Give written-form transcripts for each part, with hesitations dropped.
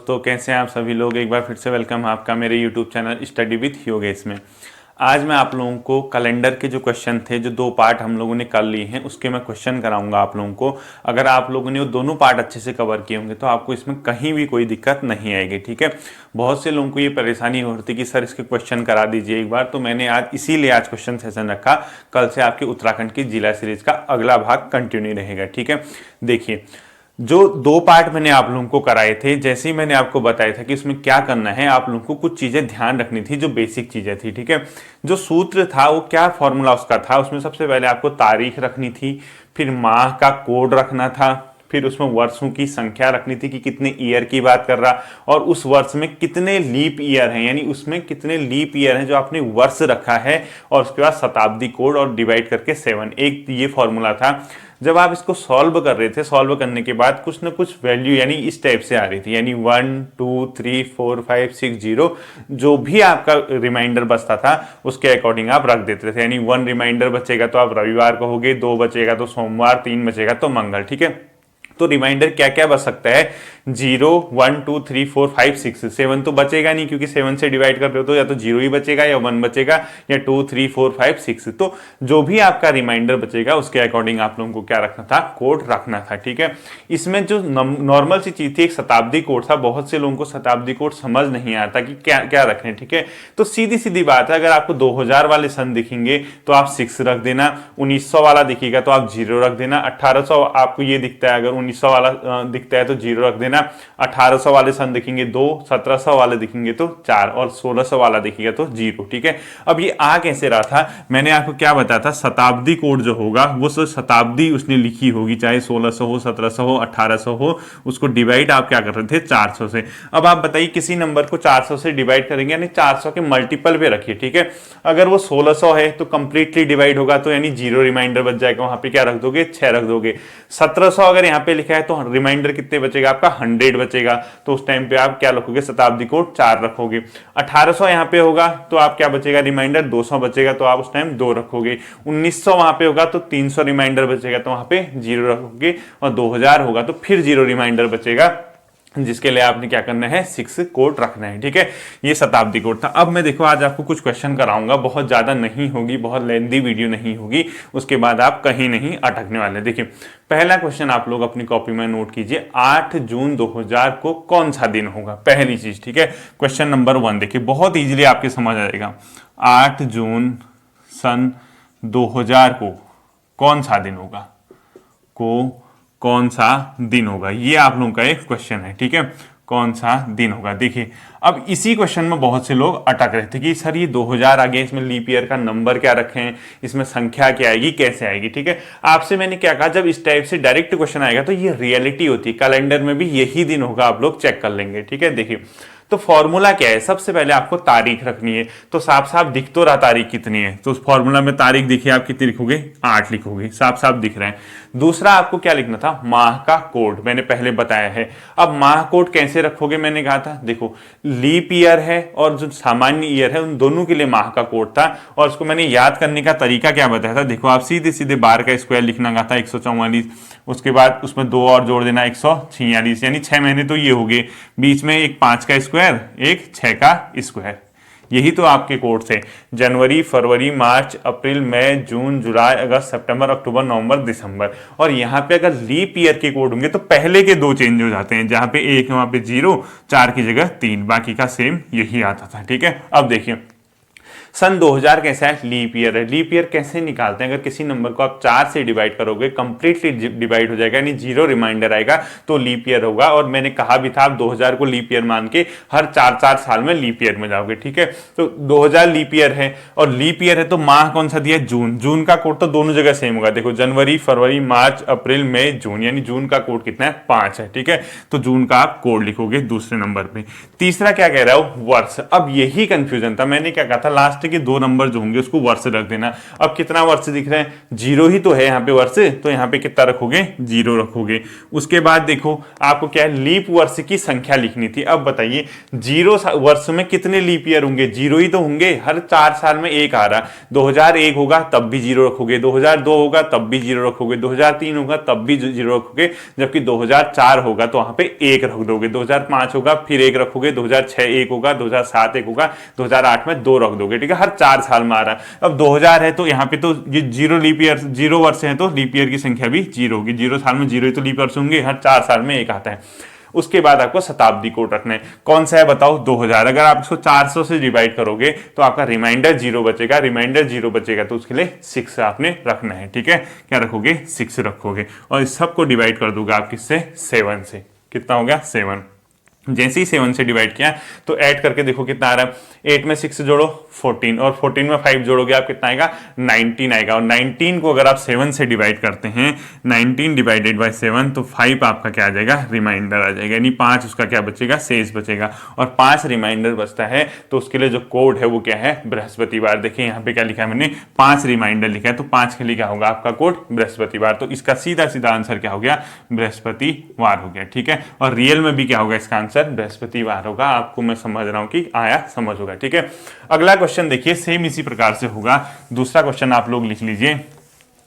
दोस्तों, कैसे हैं आप सभी लोग। एक बार फिर से वेलकम है आपका मेरे YouTube channel study with Yogesh में। आज मैं आप लोगों को कैलेंडर के जो क्वेश्चन थे, जो दो पार्ट हम लोगों ने कर लिए हैं, उसके मैं क्वेश्चन कराऊंगा आप लोगों को। अगर आप लोगों ने वो दोनों पार्ट अच्छे से कवर किए होंगे तो आपको इसमें कहीं भी कोई दिक्कत नहीं आएगी। ठीक है, बहुत से लोगों को ये परेशानी हो रही थी कि सर इसके क्वेश्चन करा दीजिए एक बार, तो मैंने आज इसीलिए आज क्वेश्चन सेशन रखा। कल से आपके उत्तराखंड की जिला सीरीज का अगला भाग कंटिन्यू रहेगा। ठीक है, देखिए जो दो पार्ट मैंने आप लोगों को कराए थे, जैसे ही मैंने आपको बताया था कि उसमें क्या करना है, आप लोगों को कुछ चीजें ध्यान रखनी थी, जो बेसिक चीजें थी। ठीक है, जो सूत्र था वो क्या फॉर्मूला उसका था, उसमें सबसे पहले आपको तारीख रखनी थी, फिर माह का कोड रखना था, फिर उसमें वर्षों की संख्या रखनी थी कि कितने ईयर की बात कर रहा, और उस वर्ष में कितने लीप ईयर हैं, यानी उसमें कितने लीप ईयर हैं जो आपने वर्ष रखा है, और उसके बाद शताब्दी कोड और डिवाइड करके 7, एक ये फॉर्मूला था। जब आप इसको सॉल्व कर रहे थे, सॉल्व करने के बाद कुछ ना कुछ वैल्यू यानी इस टाइप से आ रही थी, यानी 1 2 3 4 5 6 0, जो भी आपका रिमाइंडर बचता था उसके अकॉर्डिंग आप रख देते थे। यानी 1 रिमाइंडर बचेगा तो आप रविवार कहोगे, 2 बचेगा तो सोमवार, 3 बचेगा तो मंगल। ठीक है, तो रिमाइंडर क्या क्या बच सकता है, 0 1 2 3 4 5 6 7 तो बचेगा नहीं, क्योंकि 7 से डिवाइड कर रहे हो तो या तो 0 ही बचेगा या 1 बचेगा या 2 3 4 5 6। तो जो भी आपका रिमाइंडर बचेगा उसके अकॉर्डिंग आप लोगों को क्या रखना था, कोड रखना था। ठीक है, इसमें जो नॉर्मल सी चीज थी, एक शताब्दी कोड था। बहुत से लोगों को शताब्दी कोड समझ नहीं आता कि क्या क्या रखें। ठीक है, तो सीधी सीधी बात है, अगर आपको 2000 वाले सन दिखेंगे तो आप 6 रख देना, 1900 वाला दिखेगा तो आप 0 रख देना, 1800 आपको ये दिखता है, अगर 1900 वाला दिखता है तो 0 रख देना, 1800 वाले सन दिखेंगे 2, 1700 वाले दिखेंगे तो 4, और 1600 वाला दिखेगा तो 0। ठीक है, अब ये आ कैसे रहा था, मैंने आपको क्या बताया था, शताब्दी कोड जो होगा वो शताब्दी उसने लिखी होगी, चाहे 1600 हो, 1700 हो, 1800 हो, उसको डिवाइड आप क्या कर रहे थे, 400 से। अब आप बताइए किसी नंबर को 400 से डिवाइड करेंगे, यानी 400 के मल्टीपल पे रखिए। ठीक है, अगर वो 1600 है तो कंप्लीटली डिवाइड होगा, तो यानी 0 रिमाइंडर बच जाएगा, वहां पे क्या रख दोगे, 6 रख दोगे। 1700 अगर यहाँ पे लिखा है तो रिमाइंडर कितने बचेगा आपका, 100 बचेगा, तो उस टाइम पे आप क्या रखोगे, शताब्दी कोड 4 रखोगे। 1800 यहाँ पे होगा तो आप क्या बचेगा, रिमाइंडर 200 बचेगा, तो आप उस टाइम 2 रखोगे। 1900 वहां पे होगा तो 300 रिमाइंडर बचेगा, तो वहां पे 0 रखोगे, और 2000 होगा तो फिर 0 रिमाइंडर बचेगा, जिसके लिए आपने क्या करना है, 6 कोड रखना है। ठीक है, ये शताब्दी कोड था। अब मैं देखो आज आपको कुछ क्वेश्चन कराऊंगा, बहुत ज्यादा नहीं होगी, बहुत लेंथी वीडियो नहीं होगी, उसके बाद आप कहीं नहीं अटकने वाले। देखिए पहला क्वेश्चन आप लोग अपनी कॉपी में नोट कीजिए, 8 जून 2000 को कौन सा दिन होगा, पहली चीज। ठीक है, क्वेश्चन नंबर 1 देखिए, बहुत इजीली आपके समझ आएगा। 8 जून सन 2000 को कौन सा दिन होगा, कौन सा दिन होगा, ये आप लोगों का एक क्वेश्चन है। ठीक है, कौन सा दिन होगा। देखिए अब इसी क्वेश्चन में बहुत से लोग अटक रहे थे कि सर ये 2000 आ गया, इसमें लीप ईयर का नंबर क्या रखें, इसमें संख्या क्या आएगी, कैसे आएगी। ठीक है, आपसे मैंने क्या कहा, जब इस टाइप से डायरेक्ट क्वेश्चन आएगा तो ये रियलिटी होती है, कैलेंडर में भी यही दिन होगा, आप लोग चेक कर लेंगे। ठीक है, देखिए तो फॉर्मूला क्या है, सबसे पहले आपको तारीख रखनी है, तो साफ साफ दिख तो रहा तारीख कितनी है, तो उस फॉर्मूला में तारीख देखिए आप कितनी लिखोगे, 8 लिखोगे, साफ साफ दिख रहा है। दूसरा आपको क्या लिखना था, माह का कोड, मैंने पहले बताया है। अब माह कोड कैसे रखोगे, मैंने कहा था देखो लीप ईयर है और जो सामान्य ईयर है, उन दोनों के लिए माह का कोड था, और उसको मैंने याद करने का तरीका क्या बताया था, देखो आप सीधे सीधे बार का स्क्वायर लिखना कहा था 144, उसके बाद उसमें 2 और जोड़ देना 146, यानी 6 महीने तो ये हो गए, बीच में एक 5 का स्क्वायर, एक 6 का स्क्वायर, यही तो आपके कोड थे। जनवरी, फरवरी, मार्च, अप्रैल, मई, जून, जुलाई, अगस्त, सितंबर, अक्टूबर, नवंबर, दिसंबर। और यहाँ पे अगर लीप ईयर के कोड होंगे तो पहले के 2 चेंज हो जाते हैं, जहां पे 1 है वहां पे 0, 4 की जगह 3, बाकी का सेम यही आता था। ठीक है, अब देखिए सन 2000 कैसा है, लीप ईयर है। लीप ईयर कैसे निकालते हैं, अगर किसी नंबर को आप 4 से डिवाइड करोगे, कंप्लीटली डिवाइड हो जाएगा, यानी 0 रिमाइंडर आएगा तो लीप ईयर होगा। और मैंने कहा भी था आप 2000 को लीप ईयर मान के हर 4-4 साल में लीप ईयर में जाओगे। ठीक है, तो 2000 लीप ईयर है, और लीप ईयर है तो माह कौन सा दिया, जून। जून का कोड तो दोनों जगह सेम होगा, देखो जनवरी, फरवरी, मार्च, अप्रैल, मई, जून, यानी जून का कोड कितना है, 5 है। ठीक है, तो जून का आप कोड लिखोगे दूसरे नंबर पे। तीसरा क्या कह रहा है, वर्ष। अब यही कंफ्यूजन था, मैंने क्या कहा था लास्ट लास्ट के 2 नंबर जो होंगे उसको वर्ष रख देना। अब कितना वर्ष दिख रहा है, 0 ही तो है यहाँ पे वर्ष, तो यहाँ पे कितना रखोगे, 0 रखोगे। उसके बाद देखो आपको क्या है, लीप वर्ष की संख्या लिखनी थी। अब बताइए 0 वर्ष में कितने लीप ईयर होंगे, 0 ही तो होंगे, हर 4 साल में एक आ रहा। 2001 होगा तब भी 0 रखोगे, 2002 होगा तब भी 0 रखोगे, 2003 होगा तब भी 0 रखोगे, जबकि 2004 होगा तो वहां पे 1 रख दोगे, 2005 होगा फिर 1 रखोगे, 2006 1 होगा, 2007 1 होगा, 2008 में 2 रख दोगे, ठीक है, हर 4 साल में आ रहा है। अब 2000 है तो यहाँ पे तो ये 0 लीप ईयर, 0 वर्ष है तो लीप ईयर की संख्या भी 0 होगी, 0 साल में 0 ही तो लीप वर्ष होंगे, हर 4 साल में 1 आता है। उसके बाद आपको शताब्दी कोड रखना है, कौन सा है बताओ, 2000। अगर आप इसको 400 से डिवाइड करोगे तो आपका रिमाइंडर 0 बचेगा, रिमाइंडर 0 बचेगा तो उसके लिए 6 आपने रखना है, ठीक है, क्या रखोगे, 6 रखोगे। और इस सबको डिवाइड कर दोगे आप किससे, 7 से। कितना हो गया, 7। जैसे ही 7 से डिवाइड किया तो ऐड करके देखो कितना आ रहा है, 8 में 6 जोड़ो 14, और 14 में 5 जोड़ोगे आप कितना आएगा, 19 आएगा। और 19 को अगर आप 7 से डिवाइड करते हैं, 19 डिवाइडेड बाय 7, तो 5 आपका क्या आ जाएगा, रिमाइंडर आ जाएगा, यानी 5 उसका क्या बचेगा, शेष बचेगा। और 5 रिमाइंडर बचता है तो उसके लिए जो कोड है वो क्या है, बृहस्पतिवार। देखिए यहाँ पे क्या लिखा है मैंने, 5 रिमाइंडर लिखा है, तो 5 के लिए क्या होगा आपका कोड, बृहस्पतिवार। तो इसका सीधा सीधा आंसर क्या हो गया, बृहस्पतिवार हो गया, ठीक है। और रियल में भी क्या होगा इसका आंसर, बृहस्पतिवार होगा। आपको मैं समझ रहा हूं कि आया समझ होगा, ठीक है। अगला क्वेश्चन देखिए, सेम इसी प्रकार से होगा। दूसरा क्वेश्चन आप लोग लिख लीजिए,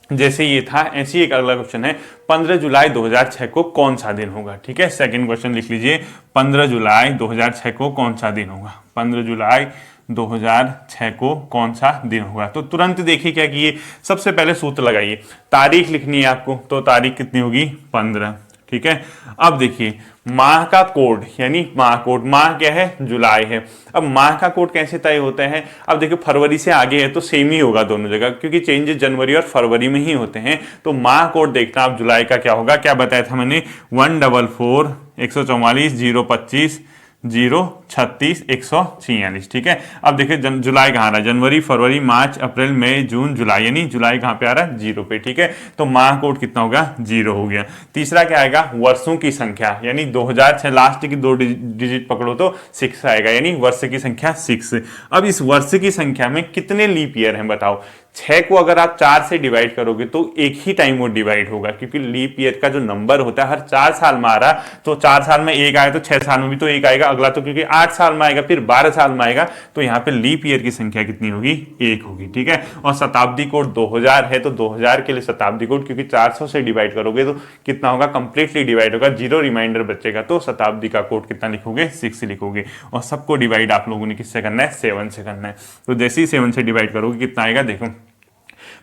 जैसे ये था ऐसे ही एक अगला क्वेश्चन है, 15 जुलाई 2006 को कौन सा दिन होगा, ठीक है। सेकंड क्वेश्चन लिख लीजिए, 15 जुलाई 2006 को कौन सा दिन होगा, 15 जुलाई 2006 को कौन सा दिन होगा। तो तुरंत देखिए क्या किए, सबसे पहले सूत्र लगाइए, तारीख लिखनी है आपको, तो तारीख कितनी होगी, 15, ठीक है। अब देखिए माह का कोड, यानी माह कोड, माह क्या है, जुलाई है। अब माह का कोड कैसे तय होता है, अब देखिए फरवरी से आगे है तो सेम ही होगा दोनों जगह, क्योंकि चेंजेस जनवरी और फरवरी में ही होते हैं। तो माह कोड देखना आप जुलाई का क्या होगा, क्या बताया था मैंने, 144 144 025 036 146, ठीक है। अब देखिए जुलाई कहाँ रहा, जनवरी फरवरी मार्च अप्रैल मई जून जुलाई, यानी जुलाई कहाँ पे आ रहा है, 0 पे, ठीक है। तो माह कोड कितना होगा, 0 हो गया। तीसरा क्या आएगा, वर्षों की संख्या, यानी 2006 लास्ट की 2 डिजिट पकड़ो तो 6 आएगा, यानी वर्ष की संख्या 6। अब इस वर्ष की संख्या में कितने लीप ईयर हैं बताओ। 6 को अगर आप 4 से डिवाइड करोगे तो एक ही टाइम वो डिवाइड होगा, क्योंकि लीप ईयर का जो नंबर होता है हर 4 साल में आ रहा, तो 4 साल में 1 आए तो 6 साल में भी तो 1 आएगा, अगला तो क्योंकि 8 साल में आएगा, फिर 12 साल में आएगा, तो यहाँ पे लीप ईयर की संख्या कितनी होगी, 1 होगी, ठीक है। और शताब्दी कोड 2000 है, तो 2000 के लिए शताब्दी कोड, क्योंकि 400 से डिवाइड करोगे तो कितना होगा, कंप्लीटली डिवाइड होगा, 0 रिमाइंडर बचेगा, तो शताब्दी का कोड कितना लिखोगे, 6 लिखोगे। और सबको डिवाइड आप लोगों ने किससे करना है, 7 से करना है। तो जैसे ही 7 से डिवाइड करोगे कितना आएगा, देखो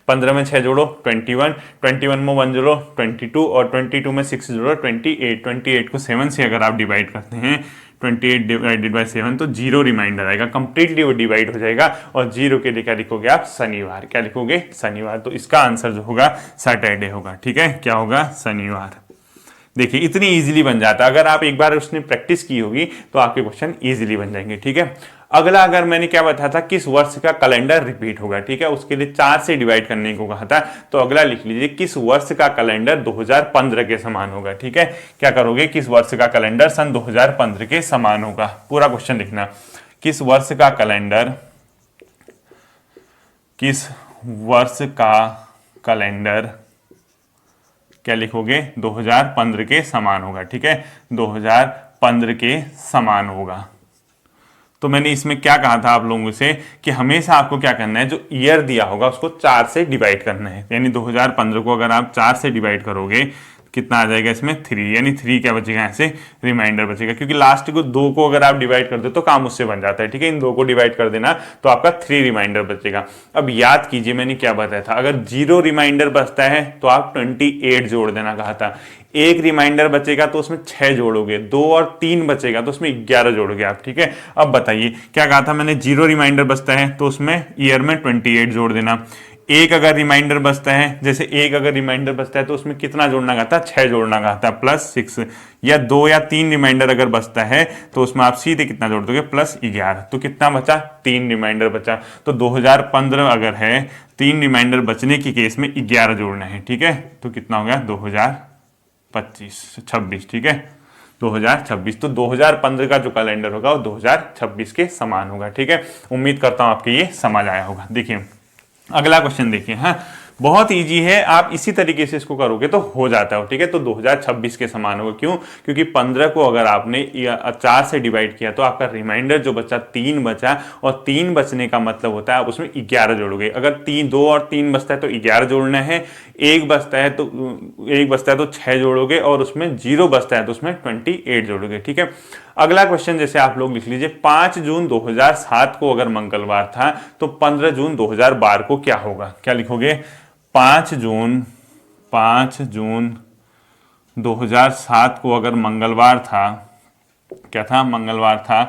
15 में 6 जोड़ो 21, 21 में 1 जोड़ो 22, और 22 में 6 जोड़ो 28, 28 को 7 से अगर आप डिवाइड करते हैं, 28 डिवाइडेड बाय 7, तो 0 रिमाइंडर आएगा, कंप्लीटली वो डिवाइड हो जाएगा। और 0 के लिए क्या लिखोगे आप, शनिवार, क्या लिखोगे, शनिवार। तो इसका आंसर जो होगा सैटरडे होगा, ठीक है, क्या होगा, शनिवार। देखिए इतनी इजीली बन जाता है, अगर आप एक बार उसने प्रैक्टिस की होगी तो आपके क्वेश्चन इजीली बन जाएंगे, ठीक है। अगला, अगर मैंने क्या बताया था, किस वर्ष का कैलेंडर रिपीट होगा, ठीक है, उसके लिए 4 से डिवाइड करने को कहा था। तो अगला लिख लीजिए, किस वर्ष का कैलेंडर 2015 के समान होगा, ठीक है। क्या करोगे, किस वर्ष का कैलेंडर सन 2015 के समान होगा, पूरा क्वेश्चन लिखना, किस वर्ष का कैलेंडर, किस वर्ष का कैलेंडर क्या लिखोगे, 2015 के समान होगा, ठीक है, 2015 के समान होगा। तो मैंने इसमें क्या कहा था आप लोगों से कि हमेशा आपको क्या करना है, जो ईयर दिया होगा उसको 4 से डिवाइड करना है, यानी 2015 को अगर आप 4 से डिवाइड करोगे कितना आ जाएगा, इसमें 3, यानी 3 क्या बचेगा, ऐसे रिमाइंडर बचेगा, क्योंकि लास्ट को 2 को अगर आप डिवाइड कर दो तो काम उससे बन जाता है, ठीक है। इन 2 को डिवाइड कर देना तो आपका 3 रिमाइंडर बचेगा। अब याद कीजिए मैंने क्या बताया था, अगर 0 रिमाइंडर बचता है तो आप 28 जोड़ देना कहा था, 1 रिमाइंडर बचेगा तो उसमें 6 जोड़ोगे, 2 और 3 बचेगा तो उसमें 11 जोड़ोगे आप, ठीक है। अब बताइए क्या कहा था मैंने, 0 रिमाइंडर बचता है तो उसमें ईयर में 28 जोड़ देना। 1 अगर रिमाइंडर बचता है, जैसे 1 अगर रिमाइंडर बचता है तो उसमें कितना जोड़ना कहा था, 6 जोड़ना कहा था, +6। या 2 या 3 रिमाइंडर अगर बचता है तो उसमें आप सीधे कितना जोड़ दोगे, +11। तो कितना बचा, 3 रिमाइंडर बचा। तो 2015 अगर है, 3 रिमाइंडर बचने की केस में 11 जोड़ना है, ठीक है। तो कितना हो गया, 2025 26, ठीक है। 2026। तो 2015 का जो कैलेंडर होगा वो 2026 के समान होगा। ठीक है, उम्मीद करता हूं आपके ये समझ आया होगा। देखिए अगला क्वेश्चन देखिए, हाँ बहुत इजी है, आप इसी तरीके से इसको करोगे तो हो जाता है। ठीक है, तो 2026 के समान होगा। क्यों? क्योंकि 15 को अगर आपने 4 से डिवाइड किया तो आपका रिमाइंडर जो बचा 3 बचा, और 3 बचने का मतलब होता है आप उसमें 11 जोड़ोगे। अगर 2 और 3 बचता है तो 11 जोड़ना है, 1 बचता है तो 6 जोड़ोगे, और उसमें 0 बचता है तो उसमें 28 जोड़ोगे। ठीक है, अगला क्वेश्चन जैसे आप लोग लिख लीजिए, 5 जून 2007 को अगर मंगलवार था तो 15 जून 2012 को क्या होगा? क्या लिखोगे? 5 जून 2007 को अगर मंगलवार था, क्या था? मंगलवार था,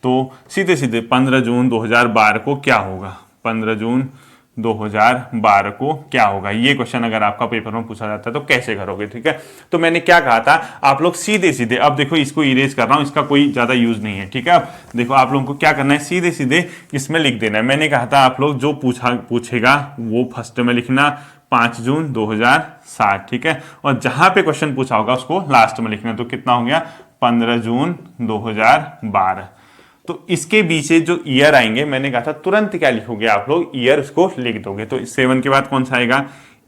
तो सीधे सीधे 15 जून 2012 को क्या होगा? 15 जून 2012 को क्या होगा? ये क्वेश्चन अगर आपका पेपर में पूछा जाता है तो कैसे करोगे? ठीक है, तो मैंने क्या कहा था, आप लोग सीधे सीधे, अब देखो इसको इरेज कर रहा हूं, इसका कोई ज्यादा यूज नहीं है। ठीक है, अब देखो आप लोगों को क्या करना है, सीधे सीधे इसमें लिख देना है। मैंने कहा था आप लोग जो पूछेगा वो फर्स्ट में लिखना, 5 जून 2007। ठीक है, और जहां पे क्वेश्चन पूछा होगा उसको लास्ट में लिखना। तो कितना हो गया? 15 जून 2012। तो इसके बीच से जो ईयर आएंगे, मैंने कहा था तुरंत क्या लिखोगे आप लोग, ईयर उसको लिख दोगे। तो 7 के बाद कौन सा आएगा?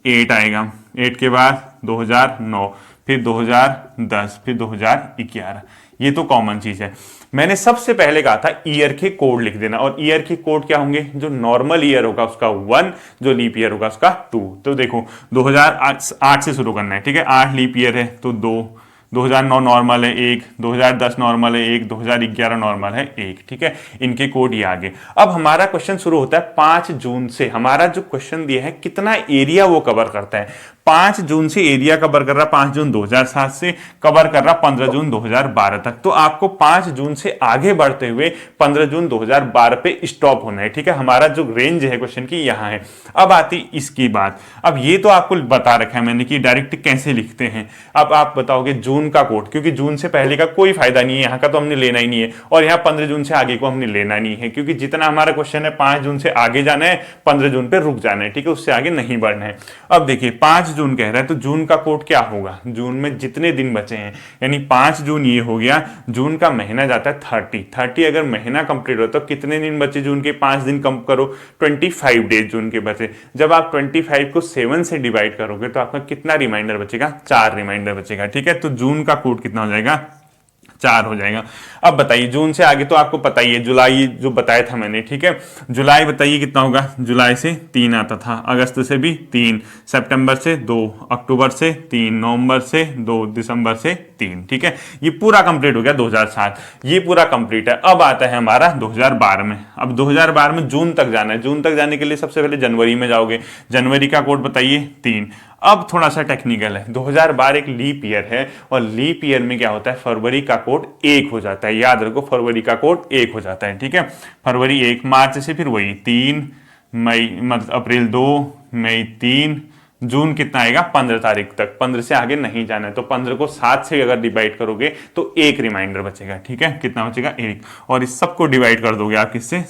8 आएगा। 8 के बाद 2009, फिर 2010, फिर 2011। ये तो कॉमन चीज है। मैंने सबसे पहले कहा था ईयर के कोड लिख देना, और ईयर के कोड क्या होंगे? जो नॉर्मल ईयर होगा उसका 1, जो लीप ईयर होगा उसका 2। तो देखो 2008 से शुरू करना है। ठीक है, 8 लीप ईयर है तो 2, 2009 नॉर्मल है 1, 2010 नॉर्मल है 1, 2011 नॉर्मल है 1। ठीक है, इनके कोड ये आगे। अब हमारा क्वेश्चन शुरू होता है 5 जून से। हमारा जो क्वेश्चन दिया है कितना एरिया वो कवर करता है। 5 जून से एरिया कवर कर रहा, 5 जून 2007 से कवर कर रहा 15 जून 2012 तक। तो आपको 5 जून से आगे बढ़ते हुए 15 जून 2012 पे स्टॉप होना है। ठीक है, हमारा जो रेंज है क्वेश्चन की यहां है। अब आती इसकी बात। अब ये तो आपको बता रखा है मैंने कि डायरेक्ट कैसे लिखते हैं। अब आप बताओगे जून का कोड, क्योंकि जून से पहले का कोई फायदा नहीं है, यहाँ का तो हमने लेना ही नहीं है, और यहाँ 15 जून से आगे को हमने लेना नहीं है, क्योंकि जितना हमारा क्वेश्चन है 5 जून से आगे जाना है, 15 जून पे रुक जाना है। ठीक है, उससे आगे नहीं बढ़ना है। अब देखिए 5 जून कह रहा है तो जून का कोड क्या होगा? जून में जितने दिन बचे हैं, यानी 5 जून ये हो गया। जून का महीना जाता है 30 अगर महीना कंप्लीट हो तो कितने दिन बचे जून के? 5 दिन कम करो, 25 डेज जून के बचे। जब आप 25 को 7 से डिवाइड करोगे तो आपका कितना रिमाइंडर बचेगा? 4 रिमाइंडर बचेगा। ठीक है, तो जून का कोड कितना हो जाएगा? 4 हो जाएगा। अब बताइए जून से आगे तो आपको पता ही है, जुलाई जो बताया था मैंने। ठीक है, जुलाई बताइए कितना होगा? जुलाई से 3 आता था, अगस्त से भी 3, सितंबर से 2, अक्टूबर से 3, नवंबर से 2, दिसंबर से 3। ठीक है, ये पूरा कंप्लीट हो गया 2007, ये पूरा कंप्लीट है। अब आता है हमारा 2012 में। अब 2012 में जून तक जाना है। जून तक जाने के लिए सबसे पहले जनवरी में जाओगे। जनवरी का कोड बताइए 3। अब थोड़ा सा टेक्निकल है, 2012 एक लीप ईयर है, और लीप ईयर में क्या होता है? फरवरी का कोड 1 हो जाता है। याद रखो, फरवरी का कोड 1 हो जाता है। ठीक है, फरवरी 1, मार्च से फिर वही 3, मई मतलब अप्रैल 2, मई 3, जून कितना आएगा? 15 तारीख तक। 15 से आगे नहीं जाना है। तो 15 को 7 से अगर डिवाइड करोगे तो 1 रिमाइंडर बचेगा। ठीक है, कितना बचेगा? 1। और इस सबको डिवाइड कर दोगे आप किससे?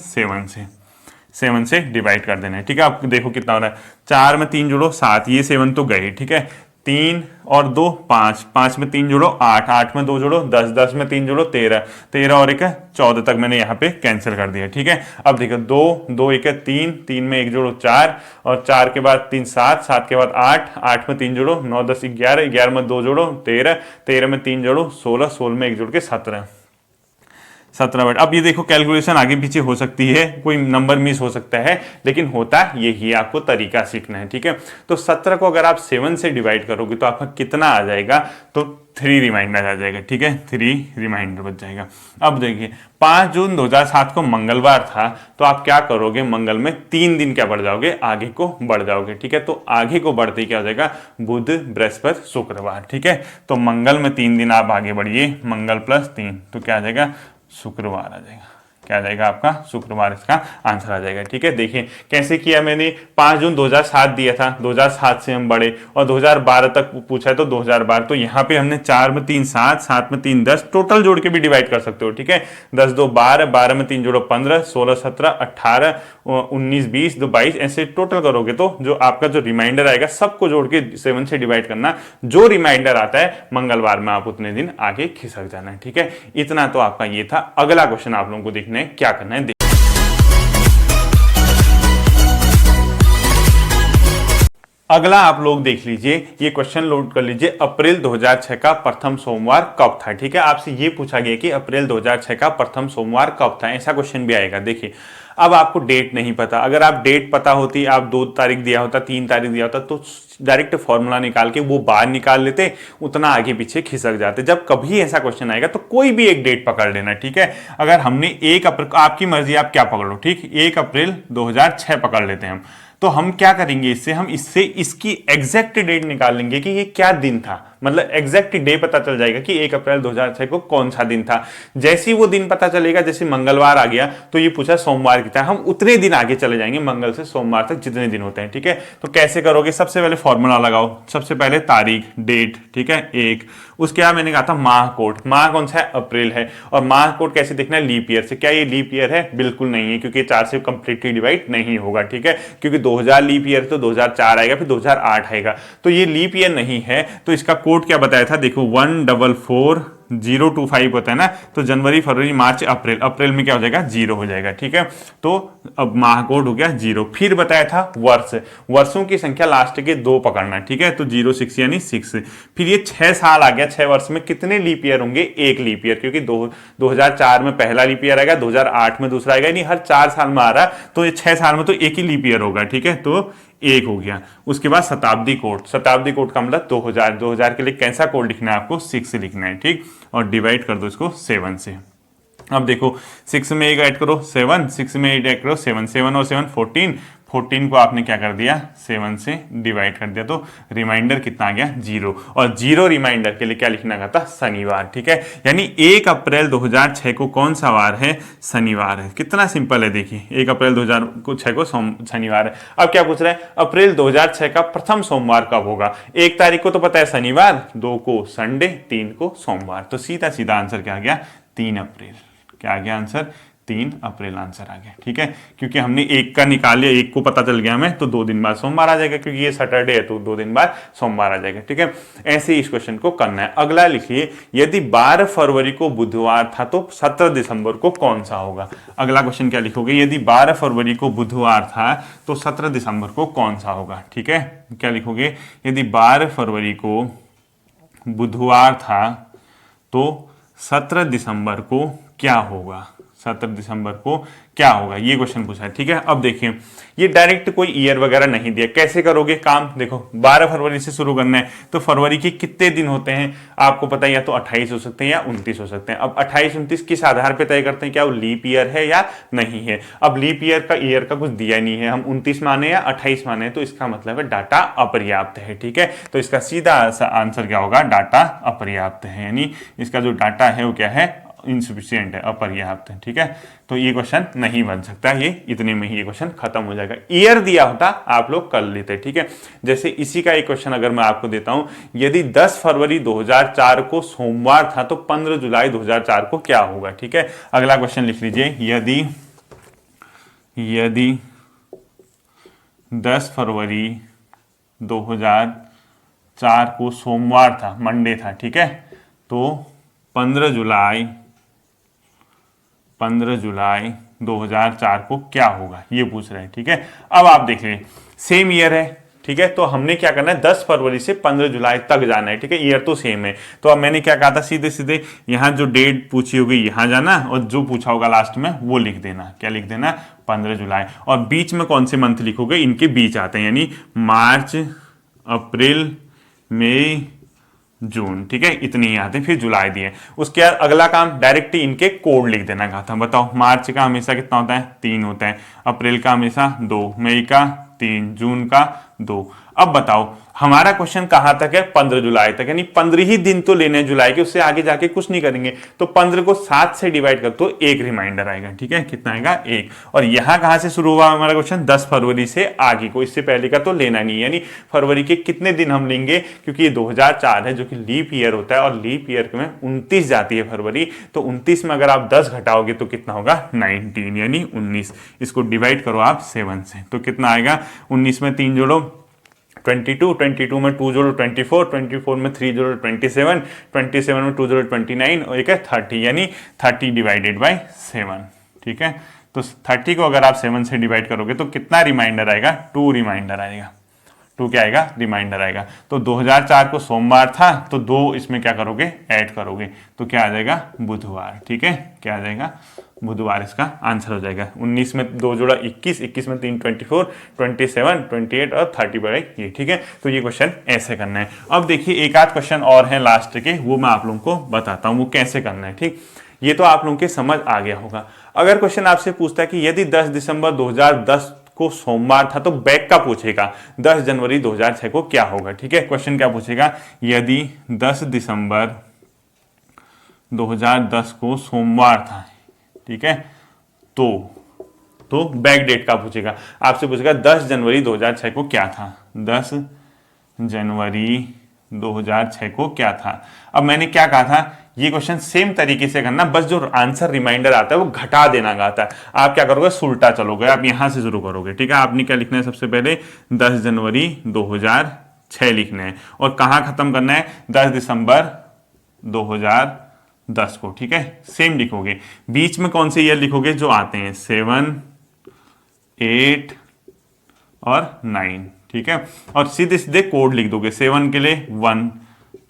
7 से डिवाइड कर देना है। ठीक है, आप देखो कितना हो रहा है। 4 में 3 जोड़ो 7, ये 7 तो गए। ठीक है, 3 और 2 5, 5 में 3 जोड़ो 8, 8 में 2 जोड़ो 10, 10 में 3 जोड़ो 13, 13 और 1 14 तक मैंने यहाँ पे कैंसिल कर दिया। ठीक है, अब देखो 2, 2 1 3, 3 में 1 जोड़ो 4, और 4 के बाद 3 7, 7 के बाद 8, 8 में 3 जोड़ो 9 10 11, 11 में 2 जोड़ो 13, 13 में 3 जोड़ो 16, 16 में 1 जोड़ के 17 17 अब ये देखो कैलकुलेशन आगे पीछे हो सकती है, कोई नंबर मिस हो सकता है, लेकिन होता यही, आपको तरीका सीखना है। ठीक है, तो 17 को अगर आप 7 से डिवाइड करोगे तो आपका कितना आ जाएगा? तो 3 रिमाइंडर आ जाएगा। ठीक है, 3 रिमाइंडर बच जाएगा। अब देखिए 5 जून 2007 को मंगलवार था, तो आप क्या करोगे? मंगल में 3 दिन क्या बढ़ जाओगे? आगे को बढ़ जाओगे। ठीक है, तो आगे को बढ़ते क्या हो जाएगा? बुध, बृहस्पति, शुक्रवार। ठीक है, तो मंगल में 3 दिन आप आगे बढ़िए, मंगल +3 तो क्या आ जाएगा? शुक्रवार आ जाएगा। क्या क्या आ जाएगा आपका शुक्रवार इसका आंसर आ जाएगा। ठीक है, देखिए कैसे किया मैंने। 5 जून 2007 दिया था, 2007 से हम बढ़े और 2012 तक पूछा है तो 2012, तो यहाँ पे हमने 4 में 3 7, 7 में 3 10, टोटल जोड़ के भी डिवाइड कर सकते हो। ठीक है, 10 2 12, 12 में 3 जोड़ो 15, 16 17 18 19 20 2 22, ऐसे टोटल करोगे तो जो आपका जो रिमाइंडर आएगा सबको जोड़ के 7 से डिवाइड करना, जो रिमाइंडर आता है मंगलवार में आप उतने दिन आगे खिसक जाना है। ठीक है, इतना तो आपका ये था। अगला क्वेश्चन आप लोगों को देखना है, क्या करना है। अगला आप लोग देख लीजिए, ये क्वेश्चन लोड कर लीजिए। अप्रैल 2006 का प्रथम सोमवार कब था। ठीक है, आपसे ये पूछा गया कि अप्रैल 2006 का प्रथम सोमवार कब था, ऐसा क्वेश्चन भी आएगा। देखिए अब आपको डेट नहीं पता, अगर आप डेट पता होती, आप 2 तारीख दिया होता, 3 तारीख दिया होता, तो डायरेक्ट फॉर्मूला निकाल के वो बाहर निकाल लेते, उतना आगे पीछे खिसक जाते। जब कभी ऐसा क्वेश्चन आएगा तो कोई भी एक डेट पकड़ लेना। ठीक है, अगर हमने 1 अप्रैल, आपकी मर्जी आप क्या पकड़ो, ठीक, 1 अप्रैल 2006 पकड़ लेते हैं हम, तो हम क्या करेंगे इससे, हम इससे इसकी एग्जैक्ट डेट निकाल लेंगे कि ये क्या दिन था, मतलब एग्जैक्ट डे पता चल जाएगा कि 1 अप्रैल 2006 को कौन सा दिन था। जैसे ही वो दिन पता चलेगा, जैसे मंगलवार आ गया तो ये पूछा सोमवार की था, हम उतने दिन आगे चले जाएंगे, मंगल से सोमवार तक जितने दिन होते हैं। ठीक है, तो कैसे करोगे, सबसे पहले फॉर्मूला लगाओ। सबसे पहले तारीख, डेट, ठीक है, 1, उसके बाद मैंने कहा था माह कोड, माह कौन सा है, अप्रैल है, और माह कोड कैसे देखना है, लीप ईयर से। क्या ये लीप ईयर है, बिल्कुल नहीं है, क्योंकि 4 से कंप्लीटली डिवाइड नहीं होगा। ठीक है, क्योंकि 2000 लीप ईयर तो 2004 आएगा, फिर 2008 आएगा, तो ये लीप ईयर नहीं है। तो इसका कोड क्या बताया था, देखो 144025 होता है ना, तो जनवरी फरवरी मार्च अप्रैल, अप्रैल में क्या हो जाएगा, 0 हो जाएगा। ठीक है, तो अब माह कोड हो गया 0। फिर बताया था वर्ष, वर्षों की संख्या लास्ट के 2 पकड़ना। ठीक है, तो 0 6 यानी 6। फिर ये 6 साल आ गया, 6 वर्ष में कितने लीप ईयर होंगे, 1 लीप ईयर, क्योंकि 2004 में पहला लीप ईयर आएगा, 2008 में दूसरा आएगा, यानी हर 4 साल में आ रहा, तो ये 6 साल में तो 1 ही लीप ईयर होगा। ठीक है, तो 1 हो गया। उसके बाद शताब्दी कोड, शताब्दी कोड का मतलब 2000, 2000 के लिए कैसा कोड लिखना है आपको, 6 लिखना है। ठीक, और डिवाइड कर दो इसको 7 से। अब देखो 6 में 1 ऐड करो 7, 6 में 8 ऐड करो 7, 7 और 7 14, 14 को आपने क्या कर दिया, 7 से डिवाइड कर दिया, तो रिमाइंडर कितना आ गया, 0। और 0 रिमाइंडर के लिए क्या लिखना था, शनिवार। ठीक है, यानी 1 अप्रैल 2006 को कौन सा वार है, शनिवार है। कितना सिंपल है, देखिए 1 अप्रैल 2006 को शनिवार है। अब क्या पूछ रहा है, अप्रैल 2006 का प्रथम सोमवार कब होगा। 1 तारीख को तो पता है शनिवार, 2 को संडे, 3 को सोमवार, तो सीधा सीधा आंसर क्या आ गया, 3 अप्रैल। क्या आ गया आंसर, 3 अप्रैल आंसर आ गया। ठीक है, क्योंकि हमने 1 का निकाल लिया, 1 को पता चल गया हमें, तो 2 दिन बाद सोमवार आ जाएगा, क्योंकि ये सैटरडे है तो 2 दिन बाद सोमवार आ जाएगा। ठीक है, ऐसे ही इस क्वेश्चन को करना है। अगला लिखिए, यदि 12 फरवरी को बुधवार था तो 17 दिसंबर को कौन सा होगा। अगला क्वेश्चन क्या लिखोगे, यदि 12 फरवरी को बुधवार था तो 17 दिसंबर को कौन सा होगा। ठीक है, क्या लिखोगे, यदि 12 फरवरी को बुधवार था तो 17 दिसंबर को क्या होगा, 17 दिसंबर को क्या होगा, ये क्वेश्चन पूछा है। ठीक है, अब देखिए ये डायरेक्ट कोई ईयर वगैरह नहीं दिया, कैसे करोगे काम, देखो 12 फरवरी से शुरू करना है, तो फरवरी के कितने दिन होते हैं आपको पता है, या तो 28 हो सकते हैं या 29 हो सकते हैं। अब 28 29 किस आधार पे तय करते हैं, क्या वो लीप ईयर है या नहीं है। अब लीप ईयर का कुछ दिया नहीं है, हम 29 माने या 28 माने, तो इसका मतलब है डाटा अपर्याप्त है। ठीक है, तो इसका सीधा आंसर क्या होगा, डाटा अपर्याप्त है, यानी इसका जो डाटा है वो क्या है, इनसफिशियंट है, अपर्याप्त है। ठीक है, तो ये क्वेश्चन नहीं बन सकता, ये इतने में ही ये क्वेश्चन खत्म हो जाएगा। ईयर दिया होता आप लोग कर लेते। ठीक है, जैसे इसी का एक क्वेश्चन अगर मैं आपको देता हूं, यदि 10 फरवरी 2004 को सोमवार था तो 15 जुलाई 2004 को क्या होगा। ठीक है, अगला क्वेश्चन लिख लीजिए, यदि 10 फरवरी 2004 को सोमवार था, मंडे था, ठीक है, तो 15 जुलाई 2004 को क्या होगा, ये पूछ रहे हैं। ठीक है, अब आप देख लें सेम ईयर है। ठीक है, तो हमने क्या करना है, 10 फरवरी से 15 जुलाई तक जाना है। ठीक है, ईयर तो सेम है, तो अब मैंने क्या कहा था, सीधे सीधे यहाँ जो डेट पूछी होगी यहाँ जाना, और जो पूछा होगा लास्ट में वो लिख देना। क्या लिख देना, 15 जुलाई, और बीच में कौन से मंथ लिखोगे, इनके बीच आते हैं, यानी मार्च, अप्रैल, मई, जून। ठीक है, इतने ही आते हैं, फिर जुलाई दिए। उसके बाद अगला काम डायरेक्ट इनके कोड लिख देना कहा था। बताओ, मार्च का हमेशा कितना होता है, 3 होता है, अप्रैल का हमेशा 2, मई का 3, जून का 2। अब बताओ हमारा क्वेश्चन कहां तक है, 15 जुलाई तक, यानी 15 ही दिन तो लेने हैं जुलाई के, उससे आगे जाके कुछ नहीं करेंगे। तो 15 को 7 से डिवाइड कर तो एक रिमाइंडर आएगा, ठीक है, कितना आएगा, एक। और यहां कहां से शुरू हुआ हमारा क्वेश्चन, 10 फरवरी से आगे को, इससे पहले का तो लेना नहीं है, यानी फरवरी के कितने दिन हम लेंगे, क्योंकि ये 2004 है जो कि लीप ईयर होता है, और लीप ईयर में 29 जाती है फरवरी, तो 29 में अगर आप 10 घटाओगे तो कितना होगा, 19, यानी 19। इसको डिवाइड करो आप 7 से, तो कितना आएगा, 19 में 3 जोड़ो 22, 22 में 2 जोड़ो 24, 24 में 3 जोड़ो 27, 27 में 2 जोड़ो 29, और एक है 30, यानी 30 डिवाइडेड बाय 7, ठीक है। तो 30 को अगर आप 7 से डिवाइड करोगे तो कितना रिमाइंडर आएगा, 2 रिमाइंडर आएगा, 2 क्या आएगा, रिमाइंडर आएगा। तो 2004 को सोमवार था, तो 2 इसमें क्या करोगे, ऐड करोगे, तो क्या आ जाएगा, बुधवार, ठीक है, क्या आ जाएगा, बुधवार इसका आंसर हो जाएगा। 19 में 2 जोड़ा 21, 21 में 3 24, 27, 28 और 30 बाई ये, ठीक है। तो ये क्वेश्चन ऐसे करना है। अब देखिए एक आध क्वेश्चन और है लास्ट के, वो मैं आप लोगों को बताता हूँ वो कैसे करना है, ठीक। ये तो आप लोगों के समझ आ गया होगा। अगर क्वेश्चन आपसे पूछता है कि यदि 10 दिसंबर 2010 को सोमवार था, तो बैक का पूछेगा 10 जनवरी 2006 को क्या होगा, ठीक है। क्वेश्चन क्या पूछेगा, यदि 10 दिसंबर 2010 को सोमवार था, ठीक है, तो बैक डेट का पूछेगा, आपसे पूछेगा 10 जनवरी 2006 को क्या था, 10 जनवरी 2006 को क्या था। अब मैंने क्या कहा था, ये क्वेश्चन सेम तरीके से करना, बस जो आंसर रिमाइंडर आता है वो घटा देना आता है। आप क्या करोगे, उल्टा चलोगे, आप यहां से शुरू करोगे, ठीक है। आपने क्या लिखना है, सबसे पहले 10 जनवरी 2006 लिखना है, और कहां खत्म करना है, 10 दिसंबर 2010 को, ठीक है, सेम लिखोगे। बीच में कौन से ईयर लिखोगे, जो आते हैं 7, 8 और 9, ठीक है। और सीधे सीधे कोड लिख दोगे, 7 के लिए 1,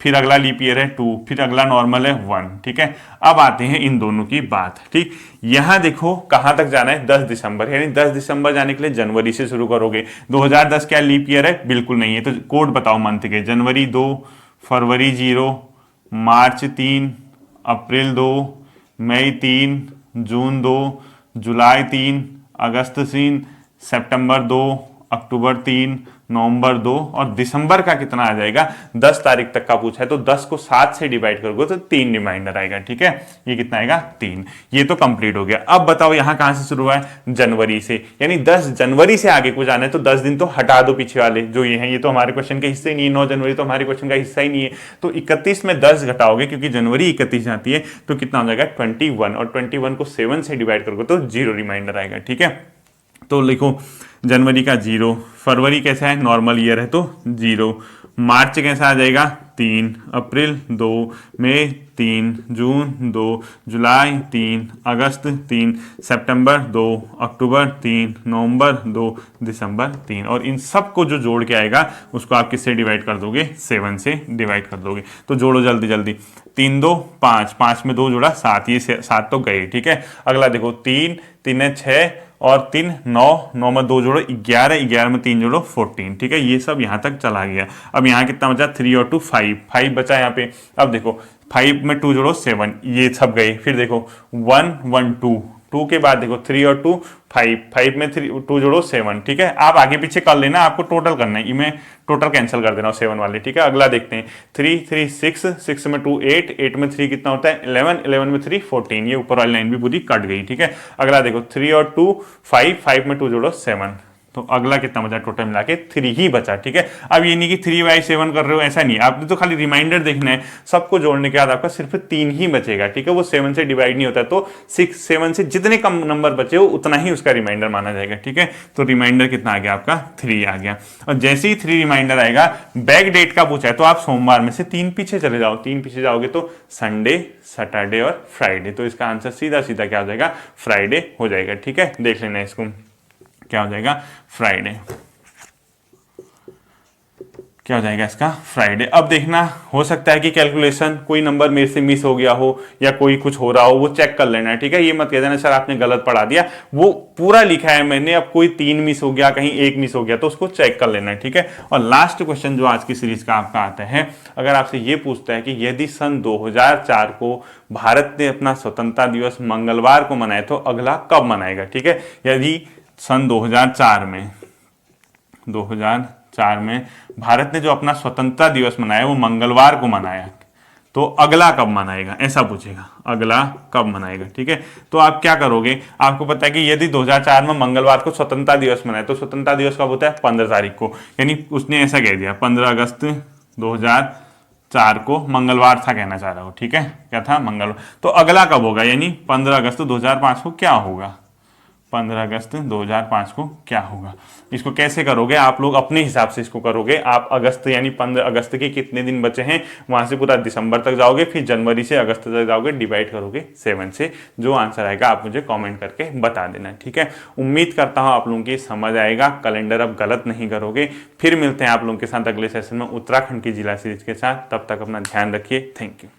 फिर अगला लीप ईयर है 2, फिर अगला नॉर्मल है 1, ठीक है। अब आते हैं इन दोनों की बात, ठीक। यहां देखो कहां तक जाना है, 10 दिसंबर, यानी 10 दिसंबर जाने के लिए जनवरी से शुरू करोगे। 2010 क्या लीप ईयर है, बिल्कुल नहीं है, तो कोड बताओ मंथ के, जनवरी 2, फरवरी 0, मार्च 3, अप्रैल 2, मई 3, जून 2, जुलाई 3, अगस्त 3, सितंबर 2, अक्टूबर 3, नवंबर 2, और दिसंबर का कितना आ जाएगा, 10 तारीख तक का पूछा है, तो 10 को 7 से डिवाइड करोगे तो 3 रिमाइंडर आएगा, ठीक है। ये कितना आएगा, 3। ये तो कंप्लीट हो गया। अब बताओ यहां कहां से शुरू हुआ है, जनवरी से, यानी 10 जनवरी से आगे को जाना है, तो 10 दिन तो हटा दो पीछे वाले जो ये हैं, ये तो हमारे क्वेश्चन के हिस्से ही नहीं है, 9 जनवरी तो हमारे क्वेश्चन का हिस्सा ही नहीं है। तो 31 में 10 घटाओगे, क्योंकि जनवरी 31 आती है, तो कितना हो जाएगा, 21, और 21 को 7 से डिवाइड करोगे तो 0 रिमाइंडर आएगा, ठीक है। तो लिखो जनवरी का 0, फरवरी कैसा है, नॉर्मल ईयर है तो 0, मार्च कैसा आ जाएगा 3, अप्रैल 2, मई 3, जून 2, जुलाई 3, अगस्त 3, सितंबर 2, अक्टूबर 3, नवंबर 2, दिसंबर 3, और इन सब को जो जोड़ के आएगा उसको आप किससे डिवाइड कर दोगे, 7 से डिवाइड कर दोगे। तो जोड़ो जल्दी जल्दी, 3 2 5, 5 में 2 जोड़ा 7, ये 7 तो गए, ठीक है। अगला देखो 3 3 6 और 3 9, 9 में 2 जोड़ो 11, 11 में 3 जोड़ो 14, ठीक है। ये सब यहाँ तक चला गया। अब यहाँ कितना बचा, 3 और 2 5, 5 बचा यहाँ पे। अब देखो 5 में 2 जोड़ो 7, ये सब गए। फिर देखो 1 1 2, 2 के बाद देखो 3 और 2 5, 5 में 2 जोड़ो 7, ठीक है। आप आगे पीछे कर लेना, आपको टोटल करना है, इनमें टोटल कैंसिल कर देना 7 वाले, ठीक है। अगला देखते हैं 3 3 6, 6 में 2 8, 8 में 3 कितना होता है 11, 11 में 3 14, ये ऊपर वाली लाइन भी पूरी कट गई, ठीक है। अगला देखो 3 और 2 5, 5 में 2 जोड़ो 7, तो अगला कितना बचा, टोटल मिला के 3 ही बचा, ठीक है। अब ये नहीं कि 3/7 कर रहे हो, ऐसा नहीं, आपने तो खाली रिमाइंडर देखना है। सबको जोड़ने के बाद आपका सिर्फ 3 ही बचेगा, ठीक है। वो 7 से डिवाइड नहीं होता, तो 6 7 से जितने कम नंबर बचे हो उतना ही उसका रिमाइंडर माना जाएगा, ठीक है। तो रिमाइंडर कितना आ गया आपका, 3 आ गया। और जैसे ही 3 रिमाइंडर आएगा, बैक डेट का पूछा है, तो आप सोमवार में से 3 पीछे चले जाओ, 3 पीछे जाओगे तो संडे, सैटरडे और फ्राइडे, तो इसका आंसर सीधा सीधा क्या हो जाएगा, फ्राइडे हो जाएगा, ठीक है। देख लेना इसको, क्या हो जाएगा, फ्राइडे, क्या हो जाएगा इसका, फ्राइडे। अब देखना, हो सकता है कि कैलकुलेशन कोई नंबर मेरे से मिस हो गया हो या कोई कुछ हो रहा हो, वो चेक कर लेना है, ठीक है। ये मत कह देना सर आपने गलत पढ़ा दिया, वो पूरा लिखा है मैंने, अब कोई 3 मिस हो गया, कहीं 1 मिस हो गया, तो उसको चेक कर लेना है, ठीक है। और लास्ट क्वेश्चन जो आज की सीरीज का आपका आता है, अगर आपसे ये पूछता है कि यदि सन 2004 को भारत ने अपना स्वतंत्रता दिवस मंगलवार को मनाया, तो अगला कब मनाएगा, ठीक है। यदि सन 2004 2004 में भारत ने जो अपना स्वतंत्रता दिवस मनाया वो मंगलवार को मनाया, तो अगला कब मनाएगा ऐसा पूछेगा, अगला कब मनाएगा। ठीक है, तो आप क्या करोगे, आपको पता है कि यदि 2004 में मंगलवार को स्वतंत्रता दिवस मनाया तो स्वतंत्रता दिवस कब होता है 15 तारीख को, यानी उसने ऐसा कह दिया 15 अगस्त 2004 को मंगलवार था कहना चाह रहा हूँ। ठीक है, क्या था मंगलवार, तो अगला कब होगा, यानी 15 अगस्त 2005 को क्या होगा, 15 अगस्त 2005 को क्या होगा। इसको कैसे करोगे आप लोग, अपने हिसाब से इसको करोगे आप, अगस्त यानी 15 अगस्त के कितने दिन बचे हैं वहां से पूरा दिसंबर तक जाओगे, फिर जनवरी से अगस्त तक जाओगे, डिवाइड करोगे 7 से, जो आंसर आएगा आप मुझे कमेंट करके बता देना। ठीक है, उम्मीद करता हूँ आप लोगों की समझ आएगा, कैलेंडर अब गलत नहीं करोगे। फिर मिलते हैं आप लोगों के साथ अगले सेशन में उत्तराखंड की जिला सीरीज के साथ, तब तक अपना ध्यान रखिए, थैंक यू।